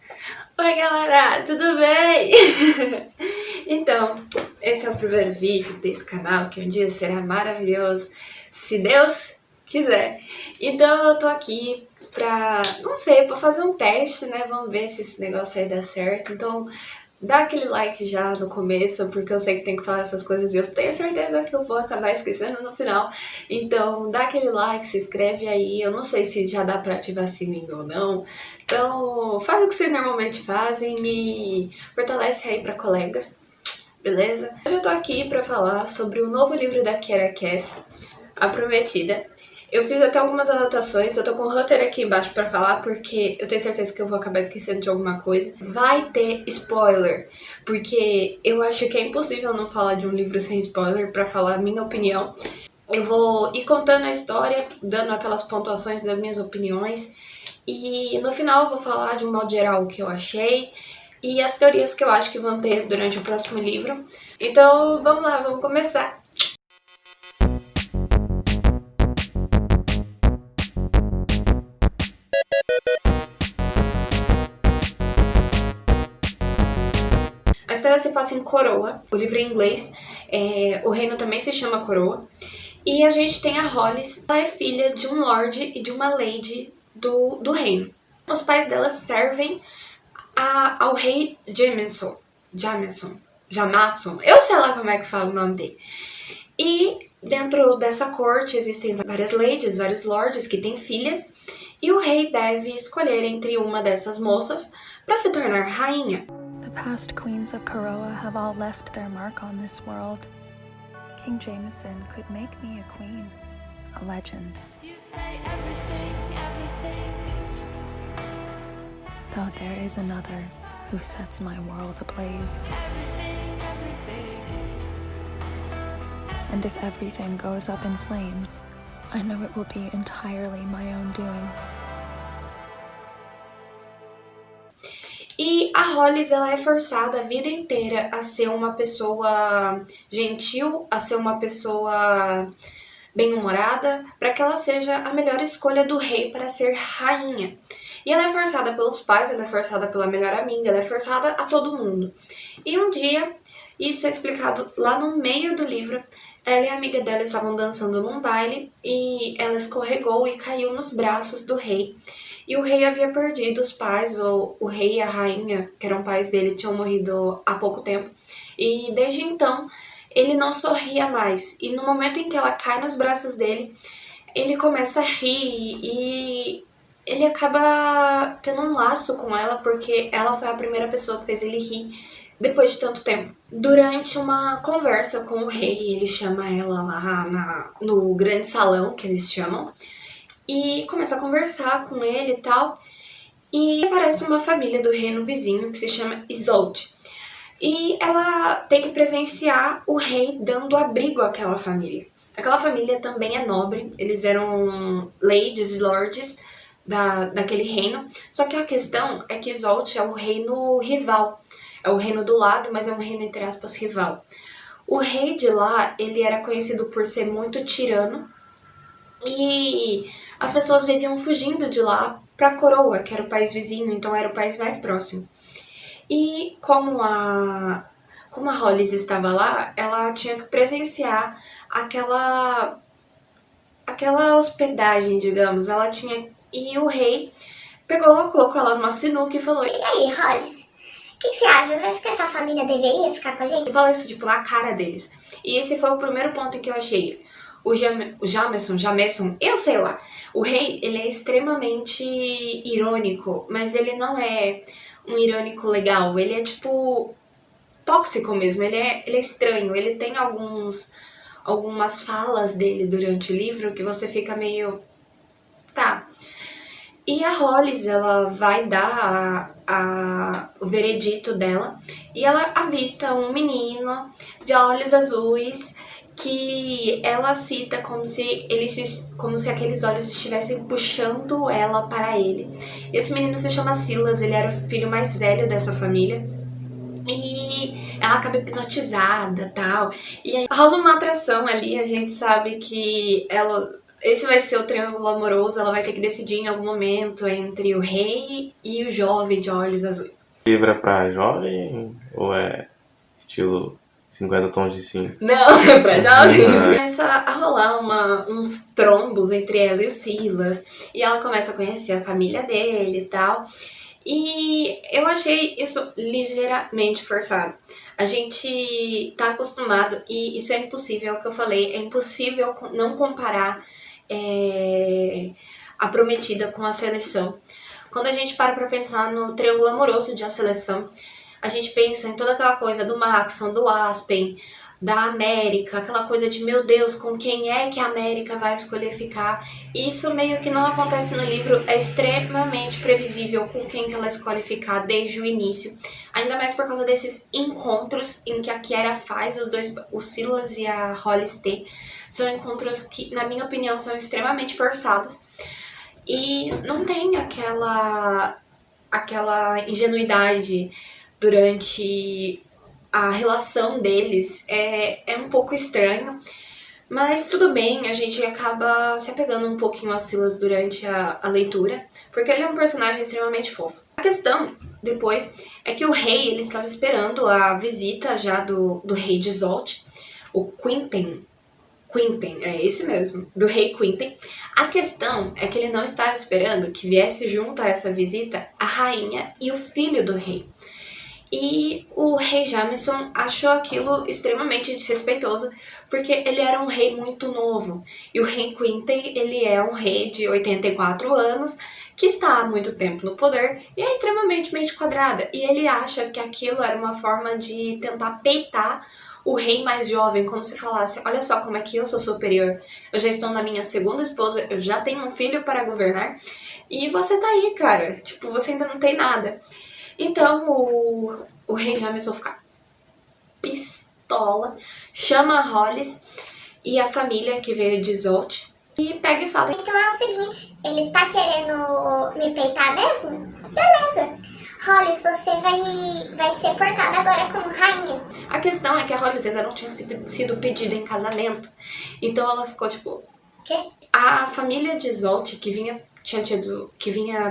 Oi galera, tudo bem? Então, esse é o primeiro vídeo desse canal que um dia será maravilhoso, se Deus quiser. Então eu tô aqui pra, não sei, pra fazer um teste, né? Vamos ver se esse negócio aí dá certo. Então, dá aquele like já no começo, porque eu sei que tem que falar essas coisas e eu tenho certeza que eu vou acabar esquecendo no final. Então, dá aquele like, se inscreve aí. Eu não sei se já dá pra ativar sininho ou não. Então, faz o que vocês normalmente fazem e fortalece aí pra colega, beleza? Hoje eu tô aqui pra falar sobre o novo livro da Kiera Cass, A Prometida. Eu fiz até algumas anotações, eu tô com o roteiro aqui embaixo pra falar, porque eu tenho certeza que eu vou acabar esquecendo de alguma coisa. Vai ter spoiler, porque eu acho que é impossível não falar de um livro sem spoiler pra falar a minha opinião. Eu vou ir contando a história, dando aquelas pontuações das minhas opiniões, e no final eu vou falar de um modo geral o que eu achei e as teorias que eu acho que vão ter durante o próximo livro. Então vamos lá, vamos começar! A história se passa em Coroa, o livro é em inglês, o reino também se chama Coroa. E a gente tem a Hollis, ela é filha de um lord e de uma lady do reino. Os pais dela servem ao rei Jameson, eu sei lá como é que fala o nome dele. E dentro dessa corte existem várias ladies, vários lords que têm filhas, e o rei deve escolher entre uma dessas moças para se tornar rainha. The past queens of Coroa have all left their mark on this world. King Jameson could make me a queen, a legend. You say everything. Though there is another who sets my world ablaze. Everything. And if everything goes up in flames, I know it will be entirely my own doing. E a Hollis, ela é forçada a vida inteira a ser uma pessoa gentil, a ser uma pessoa bem-humorada, para que ela seja a melhor escolha do rei para ser rainha. E ela é forçada pelos pais, ela é forçada pela melhor amiga, ela é forçada a todo mundo. E um dia, isso é explicado lá no meio do livro, ela e a amiga dela estavam dançando num baile e ela escorregou e caiu nos braços do rei. E o rei havia perdido os pais, o rei e a rainha, que eram pais dele, tinham morrido há pouco tempo. E desde então, ele não sorria mais. E no momento em que ela cai nos braços dele, ele começa a rir e ele acaba tendo um laço com ela, porque ela foi a primeira pessoa que fez ele rir depois de tanto tempo. Durante uma conversa com o rei, ele chama ela lá no grande salão, que eles chamam, e começa a conversar com ele e tal. E aparece uma família do reino vizinho que se chama Isolde. E ela tem que presenciar o rei dando abrigo àquela família. Aquela família também é nobre, eles eram ladies e lords daquele reino. Só que a questão é que Isolde é o reino rival. É o reino do lado, mas é um reino, entre aspas, rival. O rei de lá, ele era conhecido por ser muito tirano. E as pessoas viviam fugindo de lá para Coroa, que era o país vizinho, então era o país mais próximo. E como a Hollis estava lá, ela tinha que presenciar aquela hospedagem, digamos. Ela tinha. E o rei pegou, colocou ela numa sinuca e falou: E aí, Hollis? O que você acha? Você acha que essa família deveria ficar com a gente? E falou isso, tipo, na cara deles. E esse foi o primeiro ponto em que eu achei. O Jameson, eu sei lá. O rei, ele é extremamente irônico, mas ele não é um irônico legal. Ele é, tipo, tóxico mesmo. Ele é estranho. Ele tem algumas falas dele durante o livro que você fica meio... Tá. E a Hollis, ela vai dar o veredito dela e ela avista um menino de olhos azuis que ela cita como se aqueles olhos estivessem puxando ela para ele. Esse menino se chama Silas, ele era o filho mais velho dessa família. E ela acaba hipnotizada e tal. E aí rola uma atração ali, a gente sabe que ela... esse vai ser o triângulo amoroso, ela vai ter que decidir em algum momento entre o rei e o jovem de olhos azuis. O livro é pra jovem ou é estilo 50 tons de cinza? Não, é pra jovens. Começa a rolar uns trombos entre ela e o Silas. E ela começa a conhecer a família dele e tal. E eu achei isso ligeiramente forçado. A gente tá acostumado, e isso é impossível, é o que eu falei, é impossível não comparar a Prometida com a Seleção. Quando a gente para pra pensar no triângulo amoroso de A Seleção, a gente pensa em toda aquela coisa do Maxon, do Aspen, da América, aquela coisa de, meu Deus, com quem é que a América vai escolher ficar? Isso meio que não acontece no livro, é extremamente previsível com quem que ela escolhe ficar desde o início. Ainda mais por causa desses encontros em que a Kiera faz o Silas e a Hollis ter. São encontros que, na minha opinião, são extremamente forçados. E não tem aquela ingenuidade durante a relação deles. É um pouco estranho, mas tudo bem, a gente acaba se apegando um pouquinho ao Silas durante a leitura, porque ele é um personagem extremamente fofo. A questão, depois, é que o rei, ele estava esperando a visita já do rei de Zolt, o Quinten, é esse mesmo, do rei Quinten. A questão é que ele não estava esperando que viesse junto a essa visita a rainha e o filho do rei. E o rei Jameson achou aquilo extremamente desrespeitoso, porque ele era um rei muito novo. E o rei Quinten, ele é um rei de 84 anos, que está há muito tempo no poder e é extremamente mente quadrada. E ele acha que aquilo era uma forma de tentar peitar o rei mais jovem, como se falasse, olha só como é que eu sou superior. Eu já estou na minha segunda esposa, eu já tenho um filho para governar, e você tá aí, cara. Tipo, você ainda não tem nada. Então, o rei Jameson fica pistola, chama a Hollis e a família que veio de Zolt e pega e fala: então é o seguinte, ele tá querendo me peitar mesmo? Beleza. Hollis, você vai ser portada agora como rainha. A questão é que a Hollis ainda não tinha sido pedida em casamento. Então ela ficou tipo... Quê? A família de Zolt, que vinha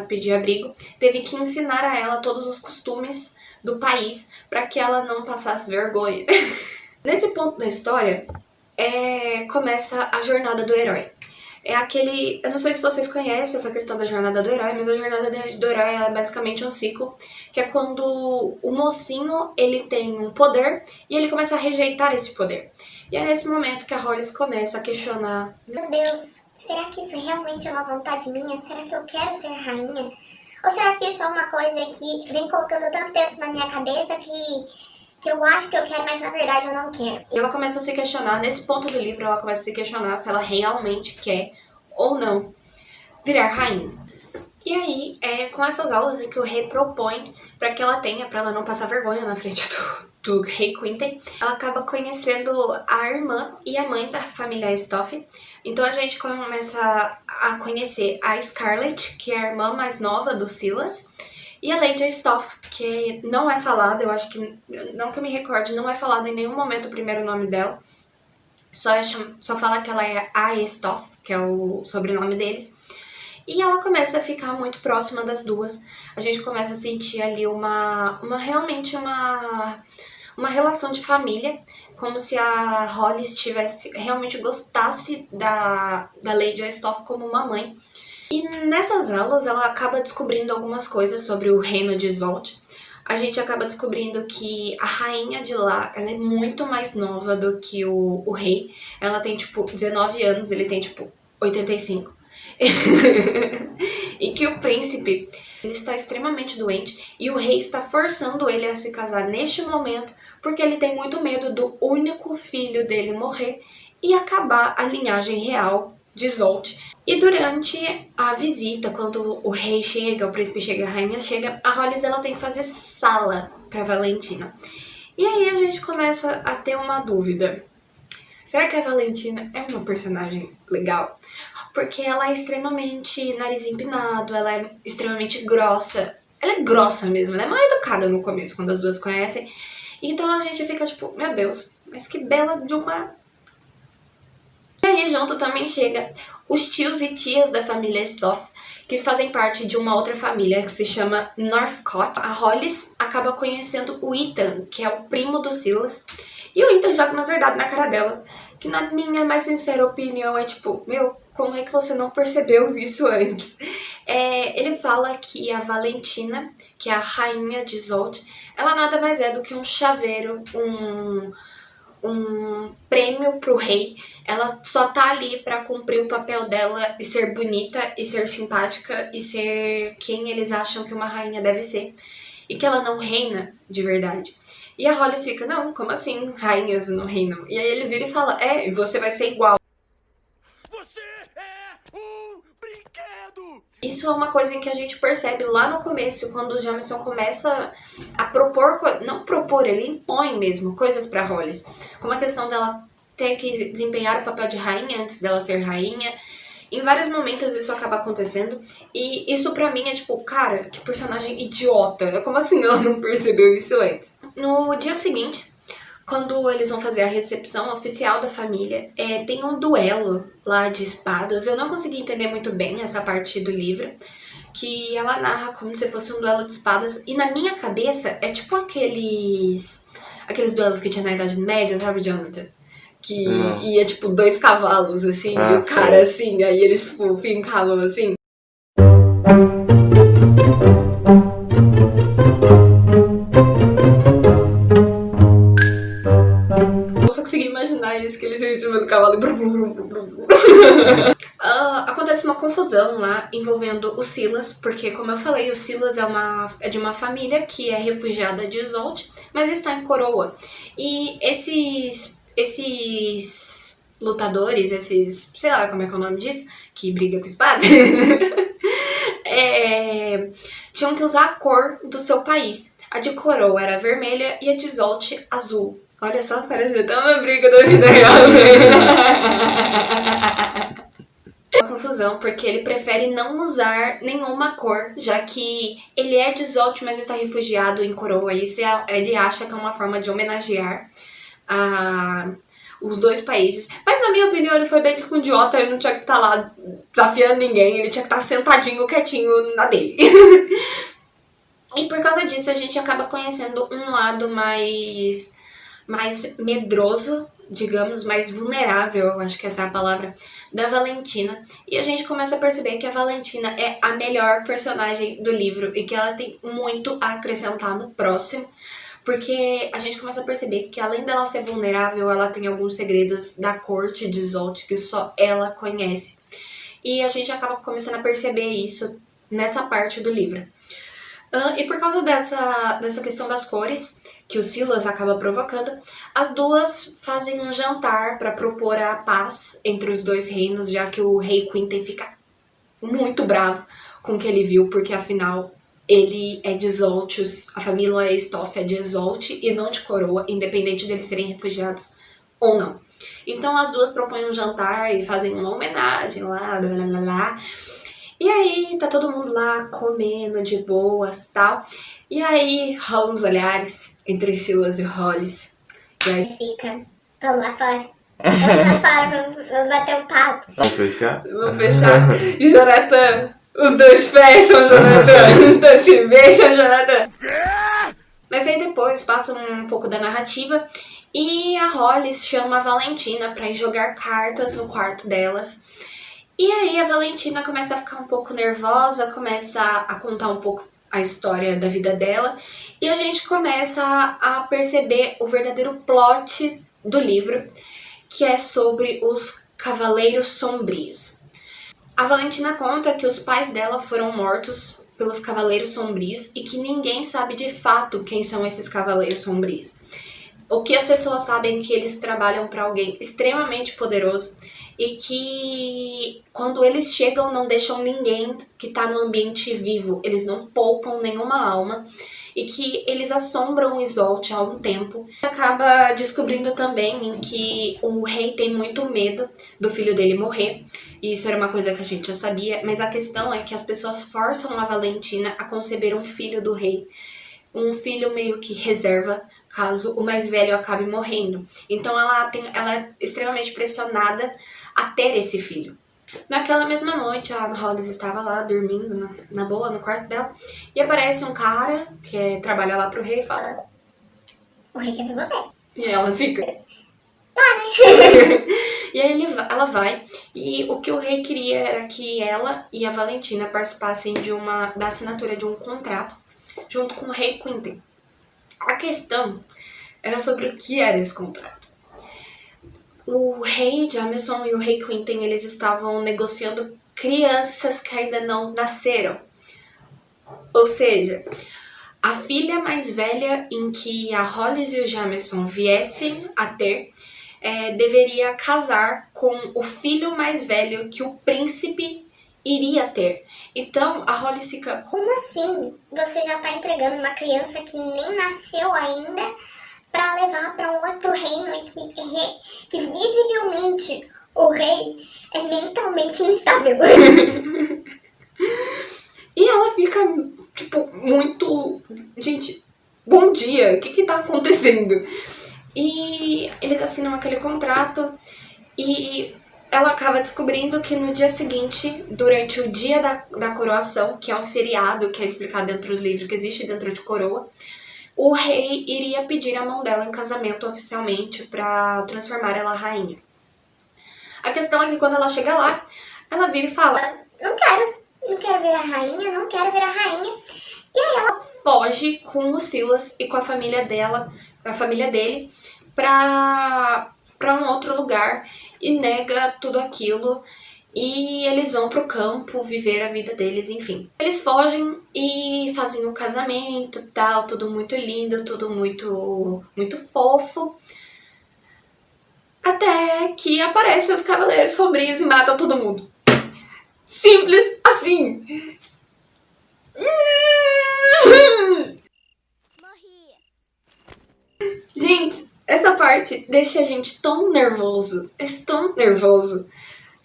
pedir abrigo, teve que ensinar a ela todos os costumes do país para que ela não passasse vergonha. Nesse ponto da história, começa a jornada do herói. É aquele... Eu não sei se vocês conhecem essa questão da jornada do herói, mas a jornada do herói é basicamente um ciclo, que é quando o mocinho, ele tem um poder e ele começa a rejeitar esse poder. E é nesse momento que a Hollis começa a questionar: meu Deus, será que isso realmente é uma vontade minha? Será que eu quero ser rainha? Ou será que isso é uma coisa que vem colocando tanto tempo na minha cabeça que eu acho que eu quero, mas na verdade eu não quero? E ela começa a se questionar, nesse ponto do livro, ela começa a se questionar se ela realmente quer ou não virar rainha. E aí, com essas aulas em que o rei propõe para que ela tenha, para ela não passar vergonha na frente do rei Quinten, ela acaba conhecendo a irmã e a mãe da família Stoff. Então a gente começa a conhecer a Scarlett, que é a irmã mais nova do Silas, e a Lady Stoff, que não é falado, eu acho que, não que eu me recorde, não é falado em nenhum momento o primeiro nome dela. Só fala que ela é a Stoff, que é o sobrenome deles. E ela começa a ficar muito próxima das duas. A gente começa a sentir ali realmente uma relação de família, como se a Hollis realmente gostasse da Lady Stoff como uma mãe. E nessas aulas ela acaba descobrindo algumas coisas sobre o reino de Zolt. A gente acaba descobrindo que a rainha de lá, ela é muito mais nova do que o rei. Ela tem, 19 anos, ele tem, 85. E que o príncipe, ele está extremamente doente e o rei está forçando ele a se casar neste momento porque ele tem muito medo do único filho dele morrer e acabar a linhagem real de Zolt. E durante a visita, quando o rei chega, o príncipe chega, a rainha chega, a Hollis ela tem que fazer sala para Valentina. E aí a gente começa a ter uma dúvida. Será que a Valentina é uma personagem legal? Porque ela é extremamente nariz empinado, ela é extremamente grossa. Ela é grossa mesmo, ela é mal educada no começo, quando as duas conhecem. Então a gente fica meu Deus, mas que bela de uma E aí junto também chega os tios e tias da família Stoff, que fazem parte de uma outra família que se chama Northcott. A Hollis acaba conhecendo o Ethan, que é o primo do Silas, e o Ethan joga umas verdades na cara dela, que na minha mais sincera opinião é tipo, meu, como é que você não percebeu isso antes? Ele fala que a Valentina, que é a rainha de Isolde, ela nada mais é do que um chaveiro, um prêmio pro rei. Ela só tá ali pra cumprir o papel dela e ser bonita, e ser simpática, e ser quem eles acham que uma rainha deve ser. E que ela não reina de verdade. E a Hollis fica, não, como assim rainhas não reinam? E aí ele vira e fala, e você vai ser igual. Você é um brinquedo! Isso é uma coisa em que a gente percebe lá no começo, quando o Jameson começa a propor, não propor, ele impõe mesmo coisas pra Hollis. Como a questão dela ter que desempenhar o papel de rainha antes dela ser rainha. Em vários momentos isso acaba acontecendo. E isso pra mim é tipo, cara, que personagem idiota. Como assim ela não percebeu isso antes? No dia seguinte, quando eles vão fazer a recepção oficial da família, tem um duelo lá de espadas. Eu não consegui entender muito bem essa parte do livro, que ela narra como se fosse um duelo de espadas. E na minha cabeça é tipo aqueles duelos que tinha na Idade Média, sabe, Jonathan? Que ia, tipo, 2 cavalos, assim, e o cara, assim, aí eles, tipo, fincavam, assim. Eu só consegui imaginar isso, que eles iam em cima do cavalo e... Acontece uma confusão lá envolvendo o Silas, porque, como eu falei, o Silas é de uma família que é refugiada de Isolde, mas está em Coroa. E esses lutadores, sei lá como é que é o nome disso, que briga com espada, tinham que usar a cor do seu país. A de Coroa era vermelha e a de Isolde azul. Olha só, parece até uma briga da vida real. Uma confusão, porque ele prefere não usar nenhuma cor, já que ele é de Isolde, mas está refugiado em Coroa. Isso ele acha que é uma forma de homenagear os 2 países. Mas na minha opinião ele foi bem tipo um idiota, ele não tinha que estar lá desafiando ninguém, ele tinha que estar sentadinho, quietinho na dele. E por causa disso a gente acaba conhecendo um lado mais medroso, digamos, mais vulnerável, eu acho que essa é a palavra, da Valentina. E a gente começa a perceber que a Valentina é a melhor personagem do livro e que ela tem muito a acrescentar no próximo. Porque a gente começa a perceber que além dela ser vulnerável, ela tem alguns segredos da corte de Isolde que só ela conhece. E a gente acaba começando a perceber isso nessa parte do livro. E por causa dessa questão das cores, que o Silas acaba provocando, as duas fazem um jantar para propor a paz entre os 2 reinos, já que o rei Quinten fica muito bravo com o que ele viu, porque afinal... ele é de Isolde, a família Stoff é de Isolde e não de Coroa, independente deles serem refugiados ou não. Então as duas propõem um jantar e fazem uma homenagem lá, blá, blá, blá, blá. E aí tá todo mundo lá comendo de boas e tal. E aí rolam uns olhares entre Silas e Hollis. E aí fica, vamos lá fora. Vamos lá fora, vamos bater um papo. Vamos fechar? Vamos fechar. E Jonathan... Os 2 fecham, Jonathan. Os 2 se beijam, Jonathan. Mas aí depois passa um pouco da narrativa e a Hollis chama a Valentina pra ir jogar cartas no quarto delas. E aí a Valentina começa a ficar um pouco nervosa, começa a contar um pouco a história da vida dela. E a gente começa a perceber o verdadeiro plot do livro, que é sobre os Cavaleiros Sombrios. A Valentina conta que os pais dela foram mortos pelos Cavaleiros Sombrios e que ninguém sabe de fato quem são esses Cavaleiros Sombrios. O que as pessoas sabem é que eles trabalham para alguém extremamente poderoso e que quando eles chegam não deixam ninguém que está no ambiente vivo, eles não poupam nenhuma alma e que eles assombram Isolde há um tempo. Acaba descobrindo também em que o rei tem muito medo do filho dele morrer. E isso era uma coisa que a gente já sabia, mas a questão é que as pessoas forçam a Valentina a conceber um filho do rei. um filho meio que reserva, caso o mais velho acabe morrendo. Então ela é extremamente pressionada a ter esse filho. Naquela mesma noite, a Hollis estava lá dormindo na boa, no quarto dela, e aparece um cara que trabalha lá pro rei e fala: O rei quer ver você. E ela fica: Tá, né? E aí ela vai, e o que o rei queria era que ela e a Valentina participassem da assinatura de um contrato junto com o rei Quentyn. A questão era sobre o que era esse contrato. O rei Jameson e o rei Quentyn, eles estavam negociando crianças que ainda não nasceram. Ou seja, a filha mais velha em que a Hollis e o Jameson viessem a ter deveria casar com o filho mais velho que o príncipe iria ter. Então a Hollis fica: Como assim? Você já tá entregando uma criança que nem nasceu ainda pra levar pra um outro reino que visivelmente o rei é mentalmente instável. E ela fica, tipo, muito... Gente, bom dia, o que tá acontecendo? E eles assinam aquele contrato e ela acaba descobrindo que no dia seguinte, durante o dia da coroação, que é um feriado que é explicado dentro do livro, que existe dentro de Coroa, o rei iria pedir a mão dela em casamento oficialmente pra transformar ela em rainha. A questão é que quando ela chega lá, ela vira e fala: Não quero virar rainha, não quero virar rainha. E aí ela foge com o Silas e com a família dele, pra um outro lugar e nega tudo aquilo. E eles vão pro campo viver a vida deles, enfim. Eles fogem e fazem um casamento, tal, tudo muito lindo, tudo muito, muito fofo. Até que aparecem os Cavaleiros Sombrios e matam todo mundo. Simples assim. Gente, essa parte deixa a gente tão nervoso. É tão nervoso.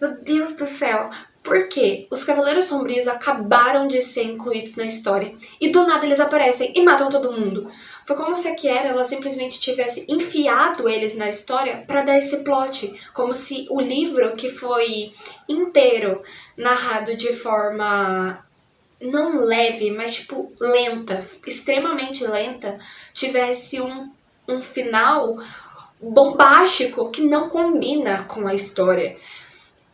Meu Deus do céu. Por quê? Os Cavaleiros Sombrios acabaram de ser incluídos na história. E do nada eles aparecem e matam todo mundo. Foi como se a Kiera, ela simplesmente tivesse enfiado eles na história pra dar esse plot. Como se o livro, que foi inteiro narrado de forma não leve, mas tipo lenta, extremamente lenta, tivesse um final bombástico que não combina com a história.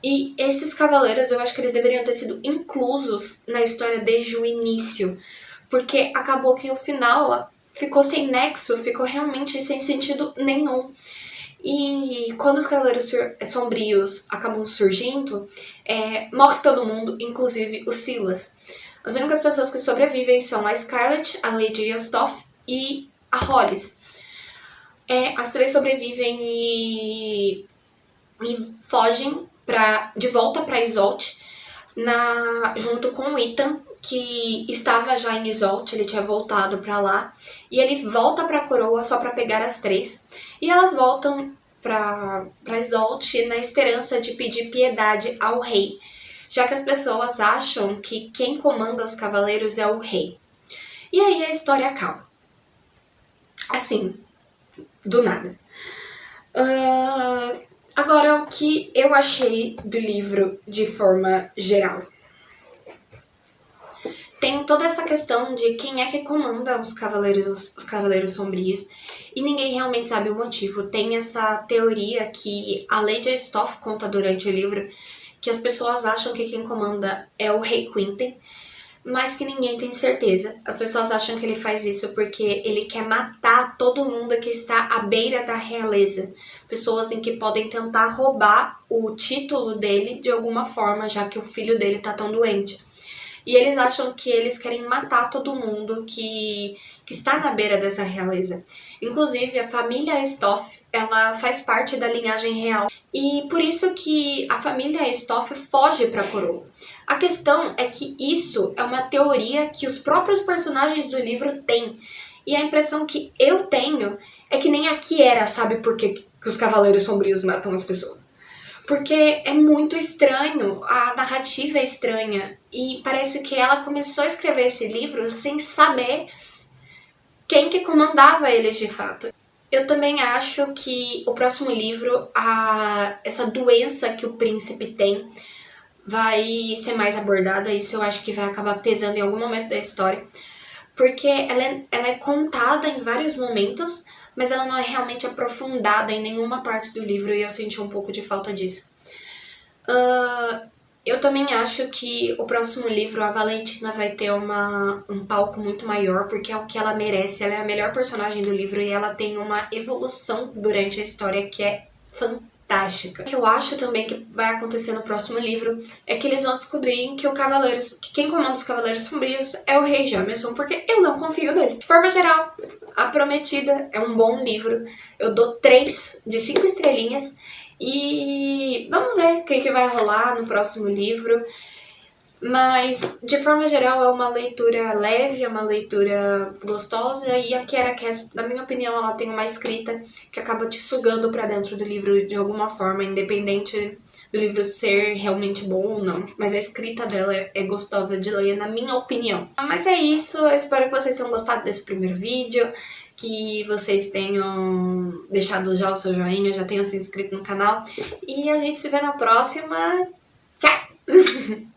E esses cavaleiros, eu acho que eles deveriam ter sido inclusos na história desde o início, porque acabou que o final ficou sem nexo, ficou realmente sem sentido nenhum. E quando os Cavaleiros Sombrios acabam surgindo, morre todo mundo, inclusive o Silas. As únicas pessoas que sobrevivem são a Scarlet, a Lady Yostov e a Hollis. As três sobrevivem e fogem de volta para Isolde, junto com o Ethan, que estava já em Isolde, ele tinha voltado para lá, e ele volta para a Coroa só para pegar as três, e elas voltam para Isolde na esperança de pedir piedade ao rei, já que as pessoas acham que quem comanda os cavaleiros é o rei. E aí a história acaba. Assim, do nada. Agora, o que eu achei do livro de forma geral? Tem toda essa questão de quem é que comanda os Cavaleiros Sombrios, e ninguém realmente sabe o motivo. Tem essa teoria que a Lady Yostov conta durante o livro, que as pessoas acham que quem comanda é o rei Quentyn, mas que ninguém tem certeza. As pessoas acham que ele faz isso porque ele quer matar todo mundo que está à beira da realeza. Pessoas em que podem tentar roubar o título dele de alguma forma, já que o filho dele está tão doente. E eles acham que eles querem matar todo mundo que está na beira dessa realeza. Inclusive, a família Yostov, ela faz parte da linhagem real. E por isso que a família Yostov foge para a coroa. A questão é que isso é uma teoria que os próprios personagens do livro têm. E a impressão que eu tenho é que nem a Kiera sabe por que os Cavaleiros Sombrios matam as pessoas. Porque é muito estranho, a narrativa é estranha. E parece que ela começou a escrever esse livro sem saber quem que comandava eles de fato. Eu também acho que o próximo livro, essa doença que o príncipe tem, vai ser mais abordada. Isso eu acho que vai acabar pesando em algum momento da história. Porque ela é contada em vários momentos, mas ela não é realmente aprofundada em nenhuma parte do livro e eu senti um pouco de falta disso. Eu também acho que o próximo livro, a Valentina vai ter um palco muito maior, porque é o que ela merece. Ela é a melhor personagem do livro e ela tem uma evolução durante a história que é fantástica. O que eu acho também que vai acontecer no próximo livro é que eles vão descobrir que quem comanda os Cavaleiros Sombrios é o Rei Jameson, porque eu não confio nele. De forma geral, A Prometida é um bom livro. Eu dou 3 de 5 estrelinhas. E vamos ver o que vai rolar no próximo livro. Mas, de forma geral, é uma leitura leve, é uma leitura gostosa. E a Kiera Cass, na minha opinião, ela tem uma escrita que acaba te sugando pra dentro do livro de alguma forma, independente do livro ser realmente bom ou não. Mas a escrita dela é gostosa de ler, na minha opinião. Mas é isso, eu espero que vocês tenham gostado desse primeiro vídeo, que vocês tenham deixado já o seu joinha, já tenham se inscrito no canal. E a gente se vê na próxima. Tchau!